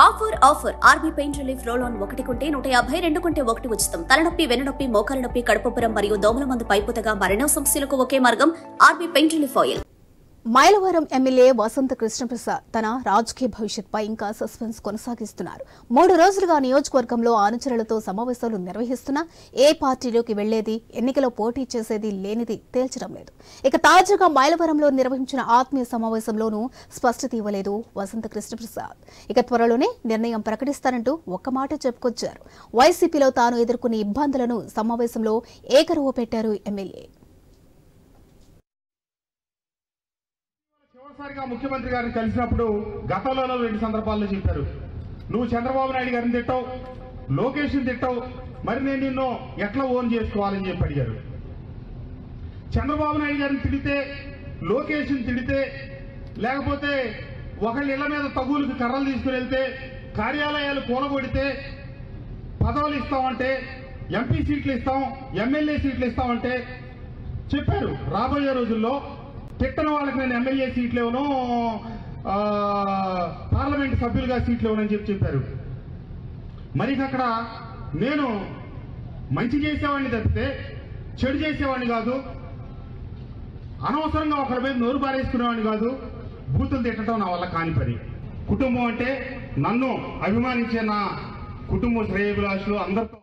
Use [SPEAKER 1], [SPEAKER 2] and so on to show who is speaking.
[SPEAKER 1] Offer RB pain relief roll on 1 కొంటే 150, 2 కొంటే 1 ఉచితం. తలనొప్పి, వెన్నునొప్పి, మోకాల నొప్పి, కడుపుబ్బరం మరియు దోమల మందు పైపుతగా మరెన్నో సమస్యలకు ఒకే మార్గం RB pain relief oil.
[SPEAKER 2] Mylavaram MLA Vasantha Krishnaprasad తన రాజకీయ భవిష్యత్పై ఇంకా సస్పెన్స్ కొనసాగిస్తున్నారు. 3 రోజులుగా నియోజకవర్గంలో అనుచరులతో సమావేశాలు నిర్వహిస్తున్నా ఏ పార్టీలోకి వెళ్లేది, ఎన్నికలో పోటీ చేసేది లేనిది తేల్చడం లేదు. ఇక తాజాగా మైలవరంలో నిర్వహించిన ఆత్మీయ సమావేశంలోనూ స్పష్టత ఇవ్వలేదు వసంత కృష్ణప్రసాద్. ఇక త్వరలోనే నిర్ణయం ప్రకటిస్తారంటూ ఒక్క మాట చెప్పుకొచ్చారు. వైసీపీలో తాను ఎదుర్కొన్న ఇబ్బందులను సమావేశంలో ఏకరువు పెట్టారు ఎమ్మెల్యే.
[SPEAKER 3] చివరిసారిగా ముఖ్యమంత్రి గారిని కలిసినప్పుడు గతంలో 2 సందర్భాల్లో చెప్పారు, నువ్వు చంద్రబాబు నాయుడు గారిని తిట్టావు, లోకేష్ని తిట్టావు, మరి నేను నిన్ను ఎట్లా ఓన్ చేసుకోవాలని చెప్పి అడిగారు. చంద్రబాబు నాయుడు గారిని తిడితే, లోకేష్ని తిడితే, లేకపోతే ఒకళ్ళ ఇళ్ల మీద తగులుకి కర్రలు తీసుకుని వెళ్తే, కార్యాలయాలు కూలగొడితే పదవులు ఇస్తామంటే, ఎంపీ సీట్లు ఇస్తాం, ఎమ్మెల్యే సీట్లు ఇస్తామంటే చెప్పారు. రాబోయే రోజుల్లో తిట్టని వాళ్ళకి నేను ఎమ్మెల్యే సీట్లు ఇవ్వను, పార్లమెంట్ సభ్యులుగా సీట్లు ఇవ్వనని చెప్పారు. మరి అక్కడ నేను మంచి చేసేవాడిని తప్పితే చెడు చేసేవాడిని కాదు, అనవసరంగా ఒకరి మీద నోరు బారేసుకునేవాడిని కాదు, బూతులు తిట్టడం నా వల్ల కాని పని. కుటుంబం అంటే నన్ను అభిమానించే నా కుటుంబ శ్రేయోభిలాషులు అందరితో